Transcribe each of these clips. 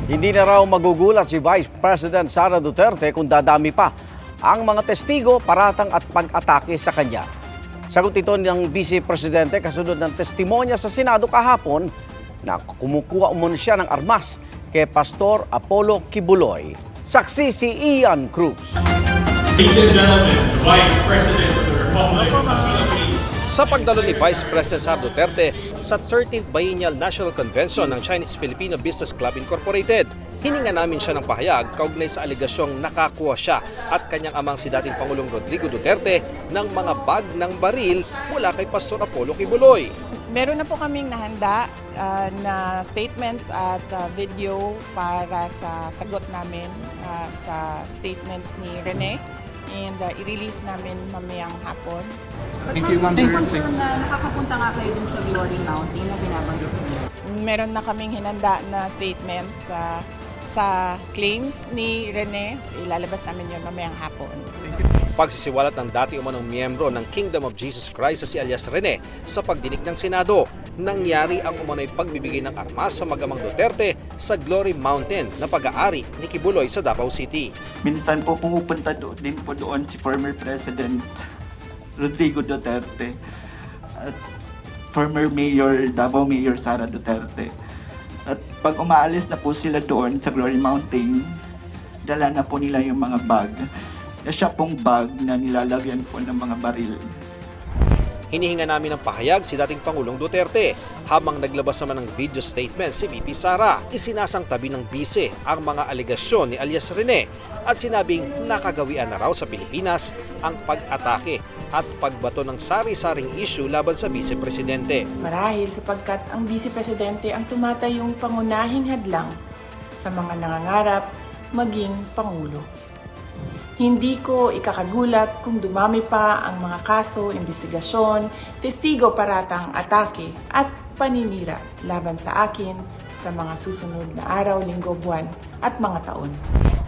Hindi na raw magugulat si Vice President Sara Duterte kung dadami pa ang mga testigo, paratang at pag-atake sa kanya. Sagot ito ng Vice Presidente kasunod ng testimonya sa Senado kahapon na kumukuha umano siya ng armas kay Pastor Apollo Kibuloy. Saksi si Ian Cruz. Ladies and gentlemen, the Vice President of the Republic of the Philippines. Sa pagdalo ni Vice President Sara Duterte sa 13th Biennial National Convention ng Chinese-Filipino Business Club Incorporated, hininga namin siya ng pahayag kaugnay sa aligasyong nakakuha siya at kanyang amang si dating Pangulong Rodrigo Duterte ng mga bag ng baril mula kay Pastor Apollo Kibuloy. Meron na po kaming nahanda na statements at video para sa sagot namin sa statements ni Rene and i-release namin mamayang hapon. Thank you, Ma'am Sir. Na nakakapunta nga kayo dun sa Glory Mountain na binabanggit niyo. Meron na kaming hinanda na statement sa claims ni Rene. Ilalabas namin yun mamayang hapon. Pagsisiwalat ng dati umanong miyembro ng Kingdom of Jesus Christ sa si alias Rene sa pagdinig ng Senado, nangyari ang umano'y pagbibigay ng armas sa magamang Duterte sa Glory Mountain na pag-aari ni Kibuloy sa Davao City. Minsan po pumupunta din po doon si former President Rodrigo Duterte at former Mayor, Davao Mayor Sara Duterte. At pag umaalis na po sila doon sa Glory Mountain, dala na po nila yung mga bag. Siya pong bag na nilalagyan po ng mga baril. Hinihinga namin ng pahayag si dating Pangulong Duterte. Habang naglabas naman ng video statement si VP Sara, isinasang tabi ng bise ang mga aligasyon ni alias Rene at sinabing nakagawian na raw sa Pilipinas ang pag-atake at pagbato ng sari-saring issue laban sa Vice Presidente. Marahil sapagkat ang Vice Presidente ang tumatayong pangunahing hadlang sa mga nangangarap maging Pangulo. Hindi ko ikakagulat kung dumami pa ang mga kaso, investigasyon, testigo paratang atake at paninira laban sa akin sa mga susunod na araw, linggo, buwan at mga taon.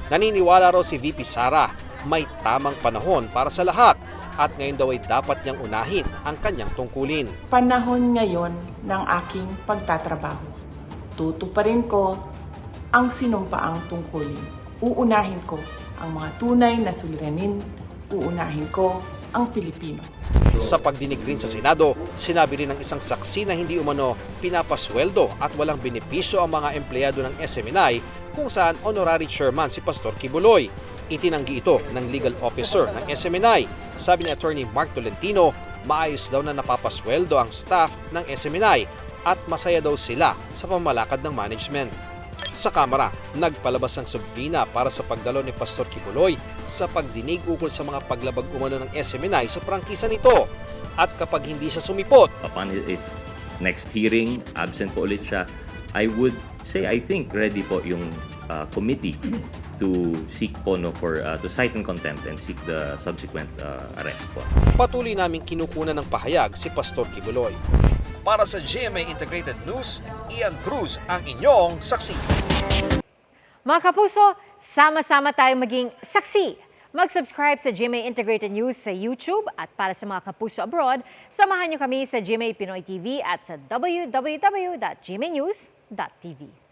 Naniniwala raw si VP Sara, may tamang panahon para sa lahat at ngayon daw ay dapat niyang unahin ang kanyang tungkulin. Panahon ngayon ng aking pagtatrabaho. Tutuparin ko ang sinumpaang tungkulin. Uunahin ko ang mga tunay na suliranin, uunahin ko ang Pilipino. Sa pagdinig rin sa Senado, sinabi rin ng isang saksi na hindi umano pinapasweldo at walang benepisyo ang mga empleyado ng SMNI kung saan honorary chairman si Pastor Kibuloy. Itinanggi ito ng legal officer ng SMNI. Sabi ni Attorney Mark Tolentino, maayos daw na napapasweldo ang staff ng SMNI at masaya daw sila sa pamalakad ng management. Sa Kamara, nagpalabas ng subpina para sa pagdalo ni Pastor Kibuloy sa pagdinig ukol sa mga paglabag umano ng SMNI sa prangkisa nito. At kapag hindi siya sumipot, upon his next hearing, absent po ulit siya, I would say I think ready po yung committee to seek po to cite in contempt and seek the subsequent arrest po. Patuloy naming kinukunan ng pahayag si Pastor Kibuloy. Para sa GMA Integrated News, Ian Cruz ang inyong saksi. Mga kapuso, sama-sama tayong maging saksi. Mag-subscribe sa GMA Integrated News sa YouTube at para sa mga kapuso abroad, samahan niyo kami sa GMA Pinoy TV at sa www.gmanews.tv.